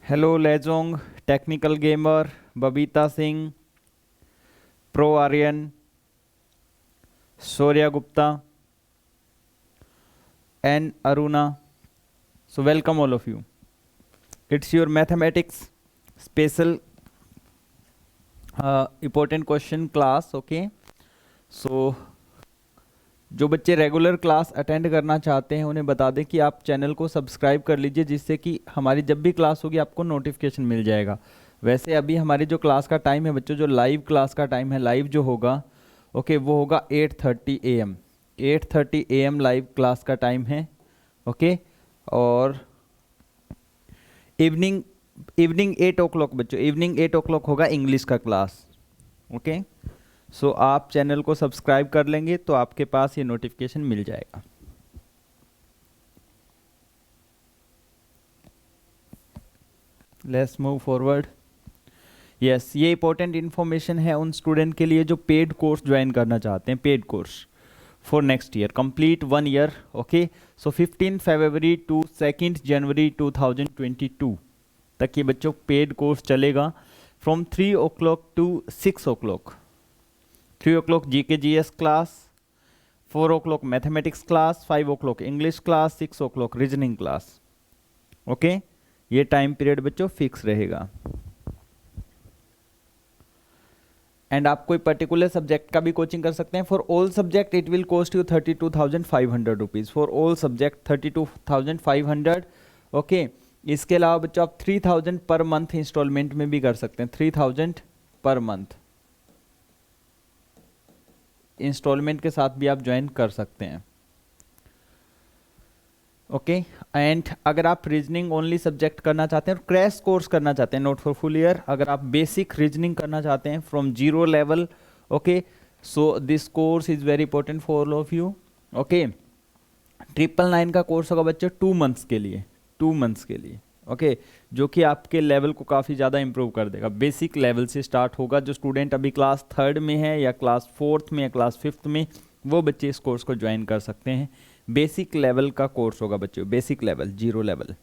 Hello लेजोंग, technical gamer, Babita Singh, pro Aryan, Shaurya Gupta, and Aruna. So welcome all of you. It's your mathematics special important question class. Okay. So जो बच्चे regular class attend करना चाहते हैं उन्हें बता दें कि आप चैनल को सब्सक्राइब कर लीजिए, जिससे कि हमारी जब भी क्लास होगी आपको नोटिफिकेशन मिल जाएगा। वैसे अभी हमारी जो क्लास का टाइम है बच्चों, जो लाइव क्लास का टाइम है, लाइव जो होगा ओके वो होगा 8:30 AM। 8:30 AM लाइव क्लास का टाइम है। ओके। और इवनिंग इवनिंग 8 o'clock बच्चों, इवनिंग 8 o'clock होगा इंग्लिश का क्लास। ओके। सो आप चैनल को सब्सक्राइब कर लेंगे तो आपके पास ये नोटिफिकेशन मिल जाएगा। Let's move forward. यस, ये इंपॉर्टेंट इन्फॉर्मेशन है उन स्टूडेंट के लिए जो पेड कोर्स ज्वाइन करना चाहते हैं। Paid course for next year, complete 1 year. Okay. So 15 फरवरी टू 2 जनवरी 2022 तक ये बच्चों पेड कोर्स चलेगा, from 3 o'clock to 6 o'clock। 3 o'clock GK GS class, 4 o'clock mathematics class, 5 o'clock English class, 6 o'clock reasoning class. Okay. ये टाइम पीरियड बच्चों fix रहेगा। And आप कोई पर्टिकुलर सब्जेक्ट का भी कोचिंग कर सकते हैं। For all subject it will cost you 32,500 rupees. For all subject 32,500। Okay. इसके अलावा बच्चों आप 3,000 पर मंथ इंस्टॉलमेंट में भी कर सकते हैं। 3,000 पर मंथ इंस्टॉलमेंट के साथ भी आप ज्वाइन कर सकते हैं। ओके। एंड अगर आप रीजनिंग ओनली सब्जेक्ट करना चाहते हैं और क्रैश कोर्स करना चाहते हैं, नॉट फॉर फुल ईयर, अगर आप बेसिक रीजनिंग करना चाहते हैं from 0 level, okay, so this course is very important for all of you. Okay. 999 का कोर्स होगा बच्चों 2 मंथ्स के लिए, 2 मंथ्स के लिए। ओके। जो कि आपके लेवल को काफ़ी ज़्यादा इंप्रूव कर देगा। बेसिक लेवल से स्टार्ट होगा। जो स्टूडेंट अभी क्लास 3rd में है या क्लास 4th में या क्लास 5th में, वो बच्चे इस कोर्स को ज्वाइन कर सकते हैं। बेसिक लेवल का कोर्स होगा बच्चों, बेसिक लेवल, 0 लेवल।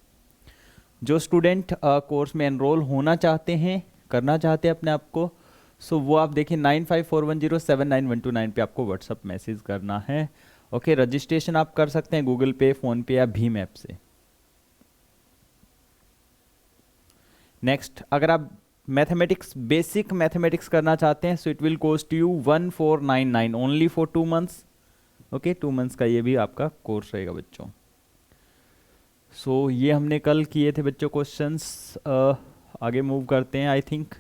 जो स्टूडेंट कोर्स में एनरोल होना चाहते हैं, करना चाहते हैं अपने आप को, सो वो आप देखिए 9541079129 पे आपको व्हाट्सअप मैसेज करना है। ओके। रजिस्ट्रेशन आप कर सकते हैं गूगल पे, फोन पे या भीम ऐप से। नेक्स्ट, अगर आप मैथमेटिक्स, बेसिक मैथमेटिक्स करना चाहते हैं, so it will cost you 1499 only for 2 months. Okay. 2 months का ये भी आपका कोर्स रहेगा बच्चों। सो ये हमने कल किए थे बच्चों क्वेश्चंस। आगे मूव करते हैं। आई थिंक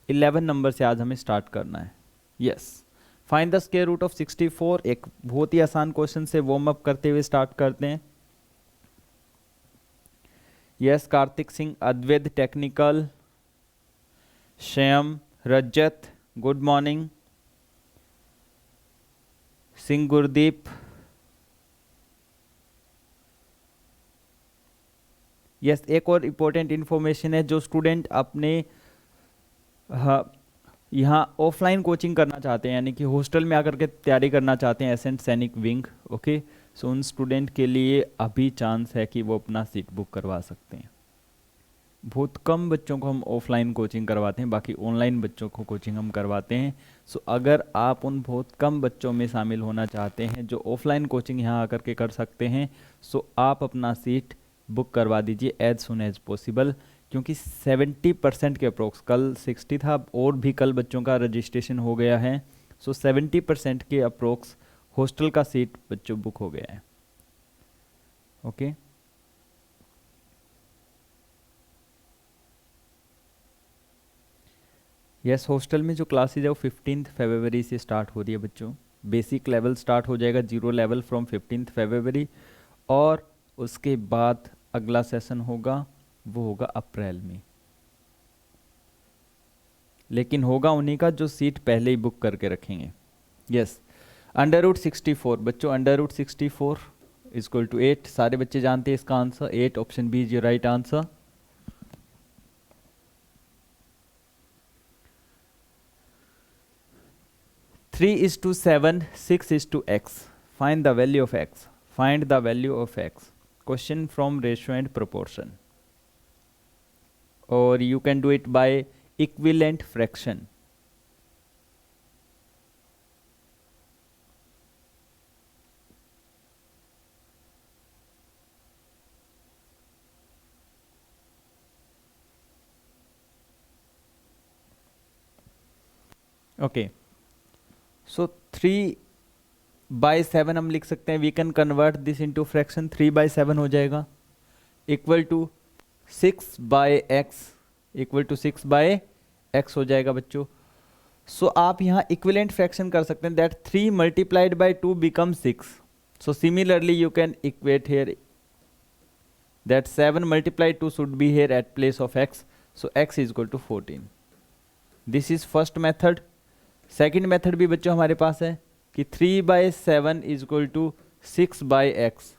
11 नंबर से आज हमें स्टार्ट करना है। Yes, find the square root of 64। एक बहुत ही आसान क्वेश्चन से वार्म अप करते हुए स्टार्ट करते हैं। Yes, Kartik Singh, Advait technical, Shyam, Rajat, good morning, Singh Gurdeep. Yes, एक और इम्पोर्टेंट इन्फॉर्मेशन है। जो स्टूडेंट अपने यहाँ ऑफलाइन कोचिंग करना चाहते हैं, यानी कि हॉस्टल में आकर के तैयारी करना चाहते हैं, एसेंट सैनिक विंग, ओके, सो उन स्टूडेंट के लिए अभी चांस है कि वो अपना सीट बुक करवा सकते हैं। बहुत कम बच्चों को हम ऑफलाइन कोचिंग करवाते हैं, बाकी ऑनलाइन बच्चों को कोचिंग हम करवाते हैं। सो अगर आप उन बहुत कम बच्चों में शामिल होना चाहते हैं जो ऑफलाइन कोचिंग यहाँ आकर के कर सकते हैं, सो आप अपना सीट बुक करवा दीजिए एज सुन एज पॉसिबल, क्योंकि 70% के अप्रोक्स, कल 60 था और भी कल बच्चों का रजिस्ट्रेशन हो गया है। सो 70% के अप्रोक्स हॉस्टल का सीट बच्चों बुक हो गया है। ओके। यस, हॉस्टल में जो क्लासेज है वो 15 फरवरी से स्टार्ट हो रही है बच्चों। बेसिक लेवल स्टार्ट हो जाएगा 0 लेवल फ्रॉम 15 फरवरी, और उसके बाद अगला सेशन होगा वो होगा अप्रैल में। लेकिन होगा उन्हीं का जो सीट पहले ही बुक करके रखेंगे। यस, √64 बच्चों, √64 इक्वल टू 8। सारे बच्चे जानते हैं इसका answer 8, option B is your right answer. Three is to 7, 6 is to x. Find the value of x. Find the value of x. Question from ratio and proportion. or you can do it by equivalent fraction. Okay, so 3/7 हम लिख सकते हैं, we can convert this into fraction, 3/7 हो जाएगा equal to 6/x, equal to 6/x हो जाएगा बच्चों। सो आप यहाँ इक्विवेलेंट फ्रैक्शन कर सकते हैं, that 3 multiplied by 2 become 6। So similarly you can equate here that 7 multiplied 2 should be here at place of x, so x is equal to 14। This is first method. Second method भी बच्चों हमारे पास है कि 3/7 is equal to 6/x।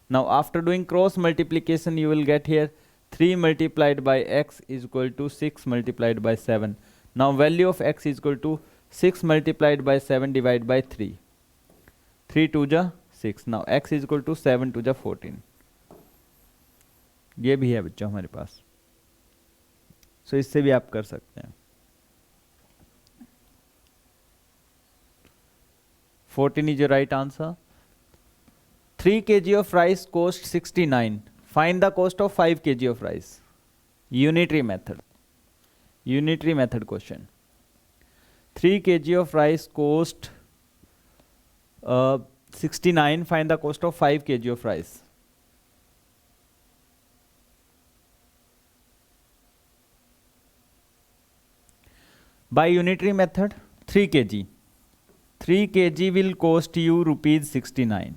Now after doing cross multiplication you will get here 3 multiplied by x is equal to 6 multiplied by 7। Now value of x is equal to 6 multiplied by 7 divide by 3, 3 2 जा 6। Now x is equal to 7 2 जा 14। ये भी है बच्चों हमारे पास, सो इससे भी आप कर सकते हैं। 14 is your right answer. 3 kg of rice cost 69. Find the cost of 5 kg of rice. Unitary method. Unitary method question. 3 kg of rice cost 69. Find the cost of 5 kg of rice. By unitary method, 3 kg. 3 kg will cost you rupees 69.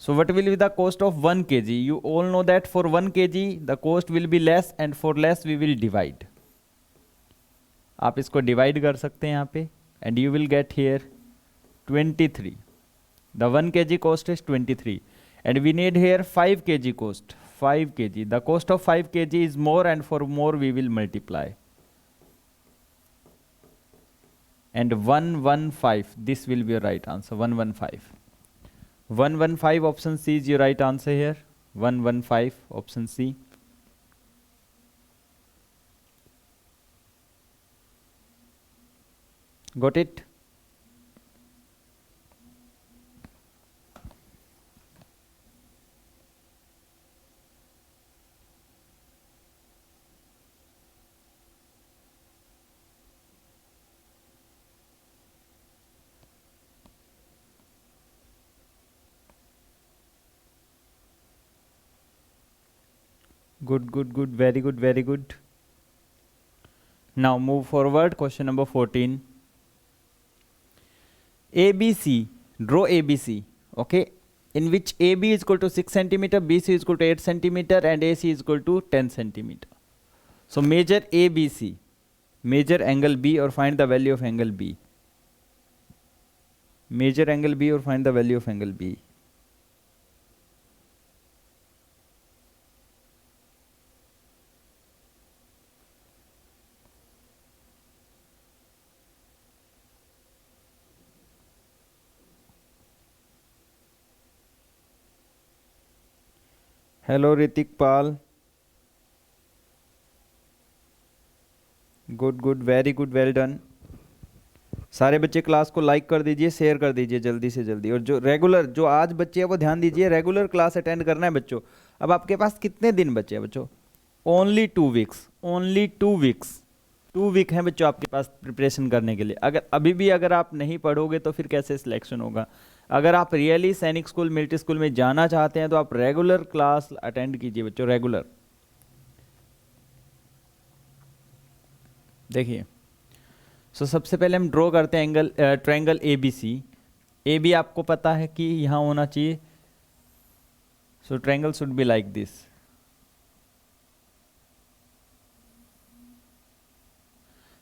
So what will be the cost of 1 kg? You all know that for 1 kg the cost will be less, and for less we will divide. आप इसको divide कर सकते हैं यहाँ पे, and you will get here 23. The 1 kg cost is 23, and we need here 5 kg cost. 5 kg. The cost of 5 kg is more, and for more we will multiply. And 115, this will be your right answer. 115. 115 option C is your right answer here. 115 option C. Got it? Good, good, good, very good, very good. Now move forward, question number 14. ABC, draw ABC, okay, in which AB is equal to 6 centimeter, BC is equal to 8 centimeter, and AC is equal to 10 centimeter. So measure ABC, measure angle B or find the value of angle B. Measure angle B or find the value of angle B. Hello Hrithik Pal, good good, very good, well done. सारे बच्चे class को like कर दीजिए, share कर दीजिए जल्दी से जल्दी। और जो रेगुलर, जो आज बच्चे हैं वो ध्यान दीजिए, रेगुलर क्लास अटेंड करना है बच्चों। अब आपके पास कितने दिन बचे हैं बच्चों? Only 2 weeks, only 2 weeks, 2 week हैं बच्चों आपके पास प्रिपरेशन करने के लिए। अगर अभी भी अगर आप नहीं पढ़ोगे तो फिर कैसे सिलेक्शन होगा? अगर आप रियली सैनिक स्कूल, मिलिट्री स्कूल में जाना चाहते हैं तो आप रेगुलर क्लास अटेंड कीजिए बच्चों, रेगुलर। देखिए, सो सबसे पहले हम ड्रॉ करते हैं एंगल, ट्रायंगल ABC। AB आपको पता है कि यहाँ होना चाहिए, so triangle should be like this.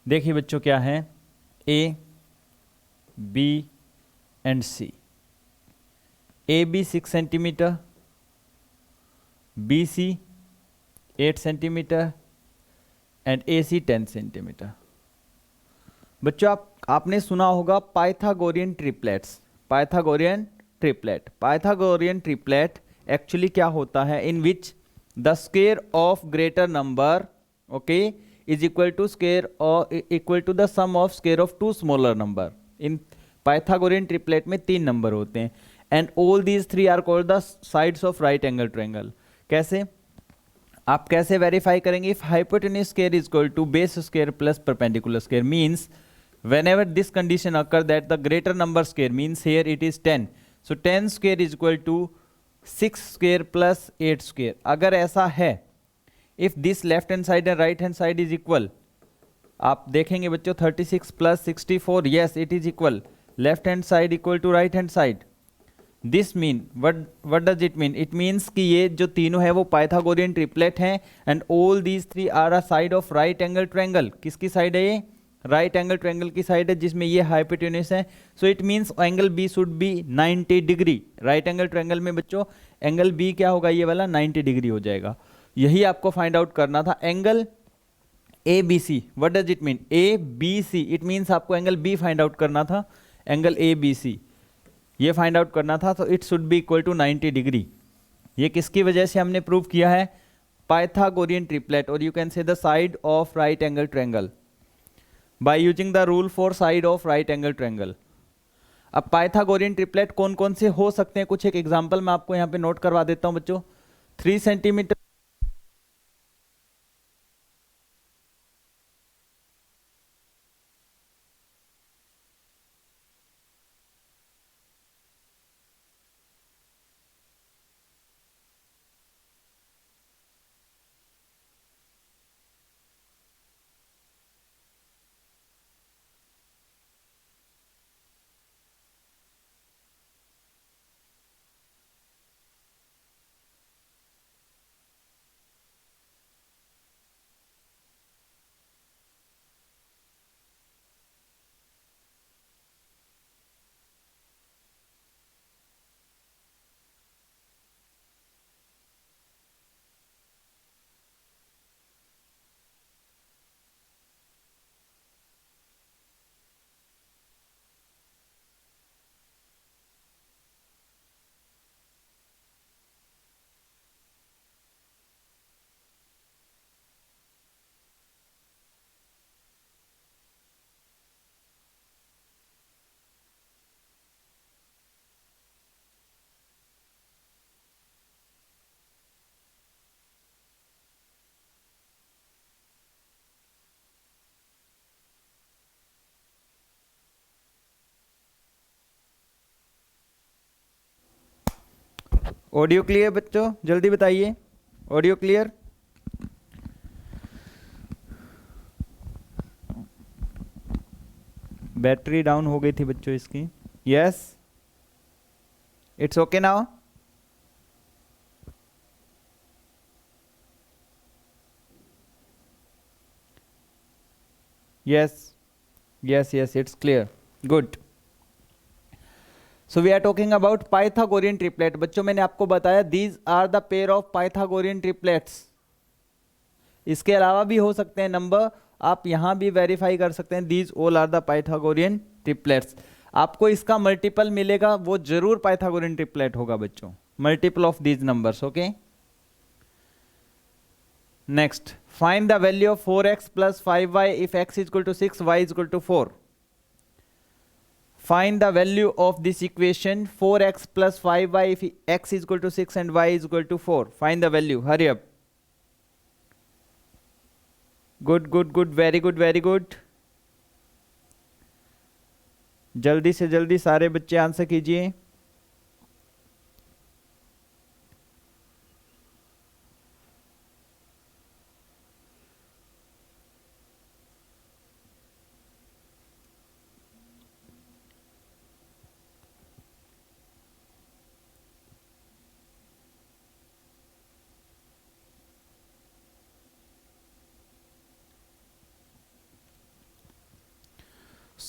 देखिए बच्चों क्या है, A, B and C। AB 6 centimetre, BC 8 centimetre and AC 10 centimetre. बच्चों आपने सुना होगा Pythagorean triplets, Pythagorean triplet. Pythagorean triplet actually क्या होता है, इन विच the square of greater number, okay, is equal to square or equal to the sum of square of two smaller number. In Pythagorean triplet में तीन number होते हैं, and all these three are called the sides of right angle triangle. कैसे आप कैसे verify करेंगे? If hypotenuse square is equal to base square plus perpendicular square means whenever this condition occur that the greater number square means here it is 10, so 10 square is equal to 6 square plus 8 square. अगर ऐसा है, if this left hand side and right hand side is equal, आप देखेंगे बच्चों 36 plus 64, yes it is equal, left hand side equal to right hand side. This mean what does it mean? It means कि ये जो तीनों है वो Pythagorean triplet हैं and all these three are a side of right angle triangle. किसकी side है ये? राइट एंगल ट्रायंगल की साइड है जिसमें ये हाइपोटेन्यूस है. So it means angle B should be 90 degree. Right angle triangle में बच्चों एंगल बी क्या होगा? ये वाला 90 डिग्री हो जाएगा. यही आपको फाइंड आउट करना था. Angle A B C, what does it mean? A B C, it means आपको एंगल बी फाइंड आउट करना था. एंगल ए बी सी ये फाइंड आउट करना था, तो it should be equal to 90 degree. ये किसकी वजह से हमने प्रूव किया है? पाइथागोरियन ट्रिपलेट, और you can say the side of right angle triangle by using the rule for side of right angle triangle. अब पाइथागोरियन ट्रिपलेट कौन कौन से हो सकते हैं? कुछ एक एग्जांपल मैं आपको यहाँ पे नोट करवा देता हूँ बच्चों. 3 सेंटीमीटर ऑडियो क्लियर बच्चों? जल्दी बताइए, ऑडियो क्लियर? बैटरी डाउन हो गई थी बच्चों इसकी. Yes, it's okay now? Yes yes yes, it's clear. Good. So we are talking about Pythagorean triplet. बच्चों मैंने आपको बताया these are the pair of Pythagorean triplets. इसके अलावा भी हो सकते हैं नंबर, आप यहां भी वेरीफाई कर सकते हैं. These all are the Pythagorean triplets. आपको इसका मल्टीपल मिलेगा वो जरूर पाइथागोरियन ट्रिपलेट होगा बच्चों. Multiple of these numbers. Okay, next, find the value of 4x plus 5y if x is equal to 6, y is equal to 4. Find the value of this equation 4x plus 5y if x is equal to 6 and y is equal to 4. Find the value. Hurry up. Good, good, good. Very good, very good. जल्दी से जल्दी सारे बच्चे answer कीजिए.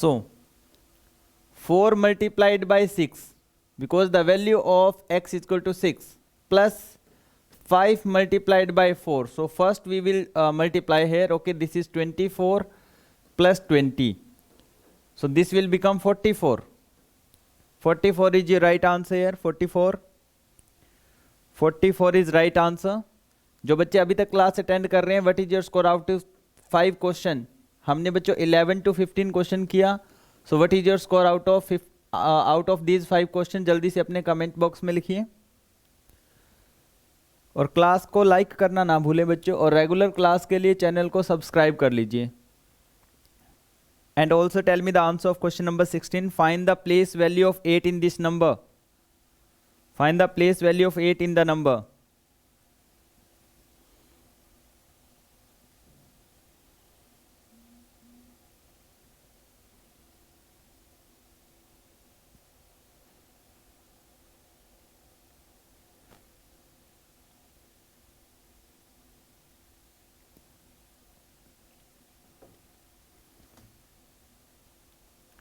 So 4 multiplied by 6 because the value of x is equal to 6 plus 5 multiplied by 4. So first we will multiply here. Okay, this is 24 plus 20. So this will become 44. 44 is your right answer here. 44 is right answer. जो बच्चे अभी तक class attend कर रहे हैं, what is your score out of 5 question? हमने बच्चों 11 to 15 question किया। So what is your score out of these 5 question? जल्दी से अपने कमेंट बॉक्स में लिखिए। और क्लास को लाइक करना ना भूलें बच्चों, और रेगुलर क्लास के लिए चैनल को सब्सक्राइब कर लीजिए। And also tell me the answer of question number 16। Find the place value of 8 in this number. Find the place value of 8 in the number.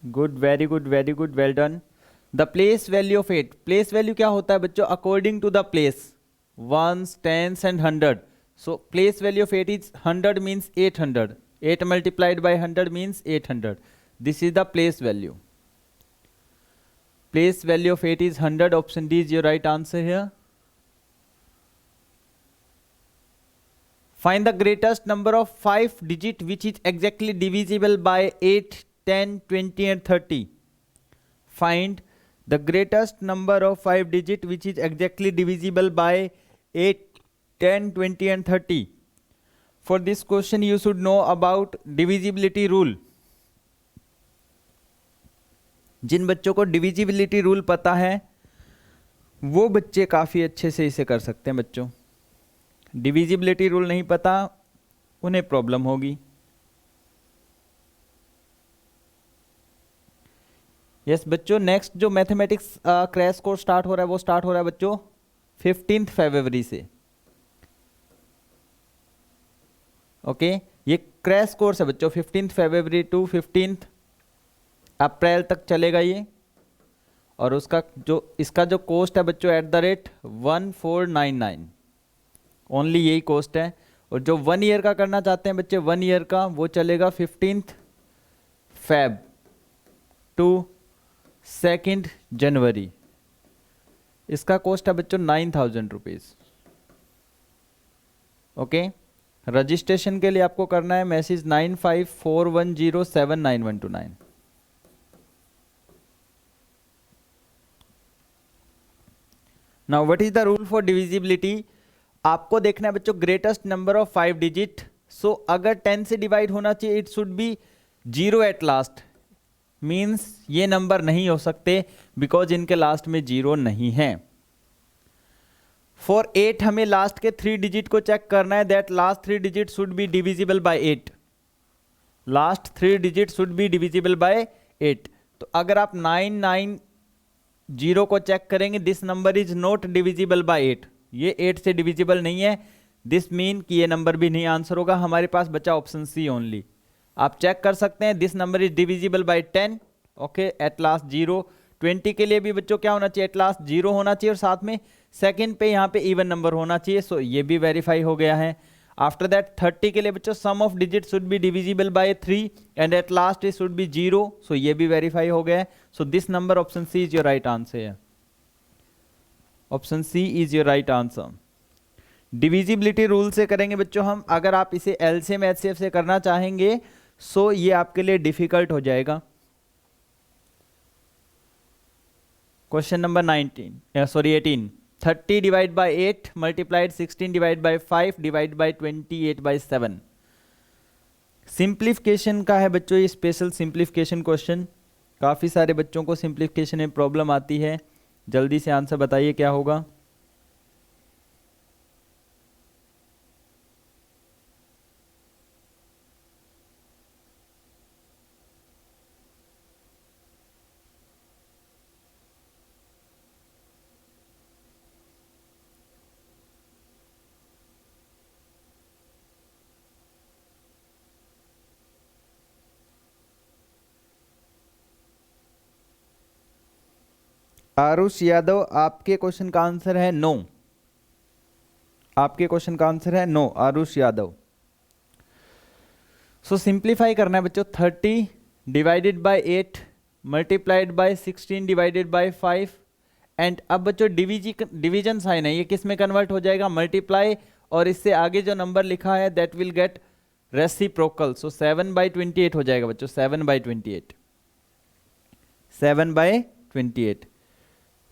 Good, very good, very good, well done. The place value of 8, place value क्या होता है बच्चों? According to the place, ones, tens and 100। So place value of 8 is 100 means 800। 8 multiplied bye 100 means 800। This is the place value. Place value of 8 is 100। Option D is your right answer here. Find the greatest number of 5 digit which is exactly divisible by 8, 10, 20 and 30. Find the greatest number of 5 digit which is exactly divisible by 8, 10, 20 and 30. For this question you should know about divisibility rule. जिन बच्चों को divisibility rule पता है वो बच्चे काफी अच्छे से इसे कर सकते हैं बच्चों। डिविजिबिलिटी रूल नहीं पता उन्हें प्रॉब्लम होगी। यस बच्चों, नेक्स्ट जो मैथमेटिक्स क्रैश कोर्स स्टार्ट हो रहा है वो स्टार्ट हो रहा है बच्चों 15 फरवरी से। ओके, ये क्रैश कोर्स है बच्चों 15 फरवरी टू 15 अप्रैल तक चलेगा ये। और इसका जो कॉस्ट है बच्चों @1499 ओनली, यही कॉस्ट है। और जो 1 ईयर का करना चाहते हैं बच्चे 1 ईयर का, वो चलेगा 15 Feb टू 2 जनवरी। इसका कॉस्ट है बच्चों 9000 रुपीज। ओके, रजिस्ट्रेशन के लिए आपको करना है message 9541079129। Now what is the rule for divisibility? आपको देखना है बच्चों ग्रेटेस्ट नंबर ऑफ 5 डिजिट। सो अगर 10 से डिवाइड होना चाहिए it should be 0 at last, means ये नंबर नहीं हो सकते बिकॉज इनके लास्ट में 0 नहीं है। फॉर 8 हमें लास्ट के 3 डिजिट को चेक करना है, that last 3 digit should be divisible bye 8। Last 3 digit should be divisible bye 8। तो अगर आप 990 को चेक करेंगे, this number is not divisible by 8, ये 8 से डिविजिबल नहीं है। दिस मीन कि ये नंबर भी नहीं आंसर होगा। हमारे पास बचा ऑप्शन सी ओनली। आप चेक कर सकते हैं, this number is divisible by 10। Okay, at last 0। 20 के लिए भी बच्चों क्या होना चाहिए? एट लास्ट 0 होना चाहिए और साथ में सेकंड पे यहाँ पे इवन नंबर होना चाहिए। सो ये भी वेरीफाई हो गया है। आफ्टर दैट 30 के लिए बच्चों sum of digit should be divisible by 3 and at last it should be 0। So ये भी वेरीफाई हो गया है। So this number option C is your right answer. Option C is your right answer. Divisibility rule से करेंगे बच्चों हम। अगर आप इसे एलसीएम एचसीएफ से करना चाहेंगे सो ये आपके लिए डिफिकल्ट हो जाएगा। Question number 18 30 divide by 8 multiplied 16 divide by 5 divide by 28 by 7। Simplification का है बच्चों ये स्पेशल सिंप्लीफिकेशन क्वेश्चन। काफी सारे बच्चों को सिंप्लीफिकेशन में प्रॉब्लम आती है। जल्दी से आंसर बताइए क्या होगा। आरुष यादव, आपके क्वेश्चन का आंसर है नो। आपके क्वेश्चन का आंसर है नो, आरुष यादव। सो सिंप्लीफाई करना है बच्चों 30 divided by 8 multiplied bye 16 divided by 5 and अब बच्चों डिवीजन साइन है, ये किस में कन्वर्ट हो जाएगा? मल्टीप्लाई और इससे आगे जो नंबर लिखा है दैट विल गेट रेसिप्रोकल। सो 7/28 हो जाएगा बच्चों, 7/28, 7/28।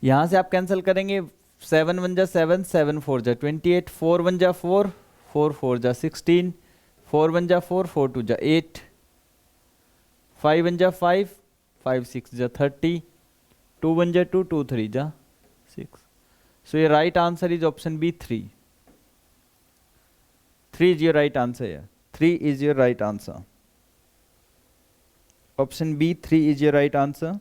यहां से आप कैंसिल करेंगे, 7 1 जा 7, 7 4 जा 28, 4 1 जा 4, 4 4 जा 16, 4 1 जा 4, 4 2 जा 8, 5 1 जा 5, 5 6 जा 30, 2 1 जा 2, 2 3 जा 6। So your right answer is option B, 3. 3 is your right answer here. 3 is your right answer. Option B, 3 is your right answer.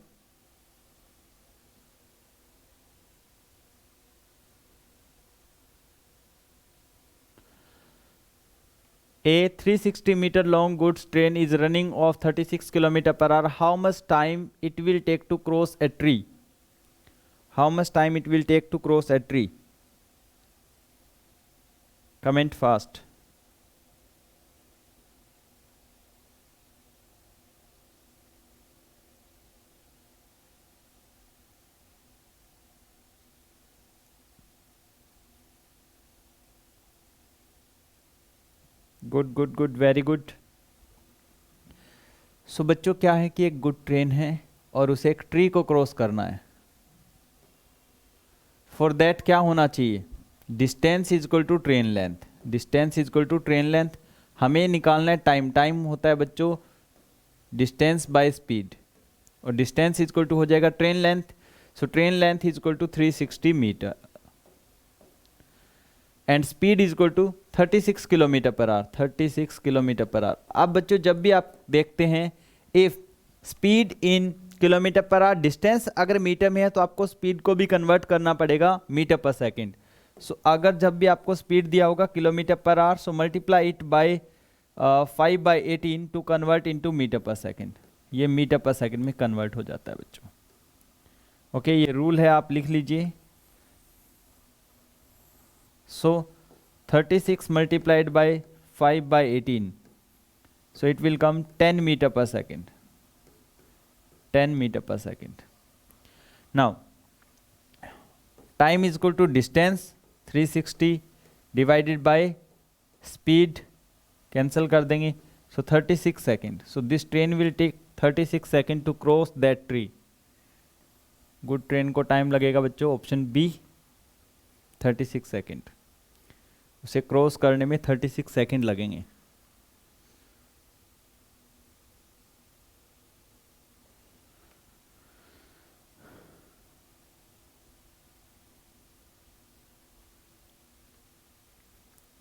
A 360 meter long goods train is running off 36 km per hour. How much time it will take to cross a tree? How much time it will take to cross a tree? Comment fast. Good good good, very good. So बच्चों क्या है कि एक good train है और उसे एक tree को क्रॉस करना है। फॉर दैट क्या होना चाहिए? Distance is equal to train length. Distance is equal to train length. हमें निकालना है टाइम। टाइम होता है बच्चों डिस्टेंस बाय स्पीड, और डिस्टेंस इज इक्वल टू हो जाएगा train length. So train length is equal to 360 metre and speed is equal to 36 kilometre per hour. 36 kilometre per hour. अब बच्चों जब भी आप देखते हैं if speed in kilometre per our, distance अगर मीटर में है तो आपको स्पीड को भी कन्वर्ट करना पड़ेगा मीटर पर सेकंड। सो अगर जब भी आपको स्पीड दिया होगा kilometre per hour, so multiply it by 5/18 to convert into metre per second. ये मीटर पर सेकंड में कन्वर्ट हो जाता है बच्चों। ओके, ये रूल है, आप लिख लीजिए। So 36 multiplied by 5/18, so it will come 10 meter per second. 10 meter per second. Now time is equal to distance 360 divided by speed, cancel कर देंगे, so 36 second. So this train will take 36 second to cross that tree. Good train को time लगेगा बच्चों, option B 36 second. उसे cross करने में 36 second लगेंगे।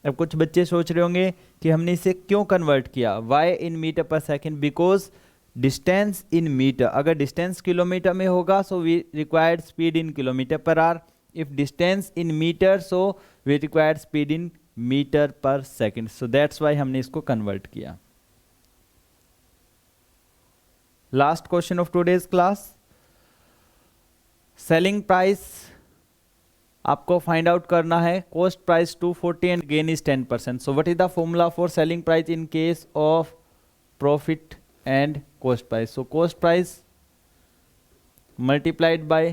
अब कुछ बच्चे सोच रहे होंगे कि हमने इसे क्यों कन्वर्ट किया, why in metre per second? Because distance in metre, अगर डिस्टेंस किलोमीटर में होगा so we required speed in kilometre per hour. if distance in meter, so we require speed in meter per second, so that's why हमने इसको convert किया। Last question of today's class, selling price आपको find out करना है, cost price 240 and gain is 10%, so what is the formula for selling price in case of profit and cost price? So cost price multiplied by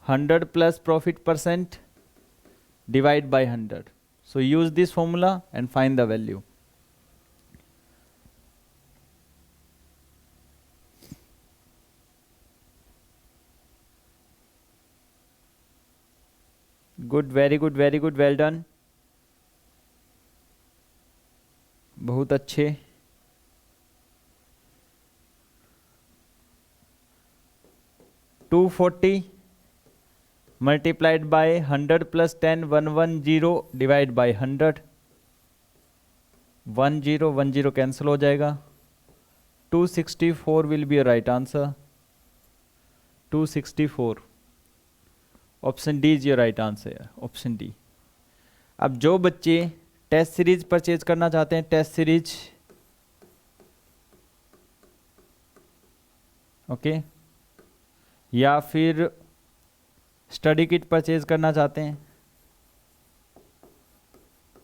100 plus profit percent divide by 100. So use this formula and find the value. Good, very good, very good, well done. बहुत अच्छे। $240 multiplied by 100 plus 10, 110 divide by 100, 10 cancel हो जाएगा, 264 will be your right answer, 264, option D is your right answer, option D. अब जो बच्चे test series purchase करना चाहते हैं, टेस्ट सीरीज, ओके, या फिर स्टडी किट परचेज करना चाहते हैं,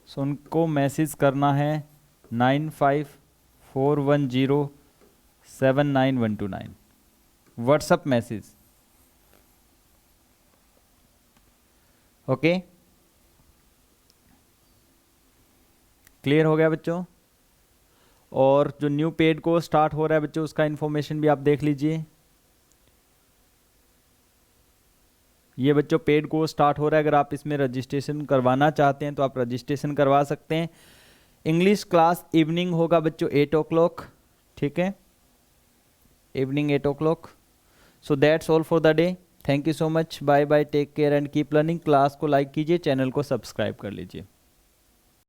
सो उनको मैसेज करना है 9541079129, व्हाट्सएप मैसेज, ओके। क्लियर हो गया बच्चों? और जो न्यू पेड कोर्स स्टार्ट हो रहा है बच्चों, उसका इन्फॉर्मेशन भी आप देख लीजिए। ये बच्चों पेड कोर्स स्टार्ट हो रहा है, अगर आप इसमें रजिस्ट्रेशन करवाना चाहते हैं तो आप रजिस्ट्रेशन करवा सकते हैं। इंग्लिश क्लास इवनिंग होगा बच्चों 8 o'clock, ठीक है, evening 8 o'clock। So that's all for the day. Thank you so much, bye bye, take care and keep learning. Class को लाइक कीजिए, चैनल को सब्सक्राइब कर लीजिए।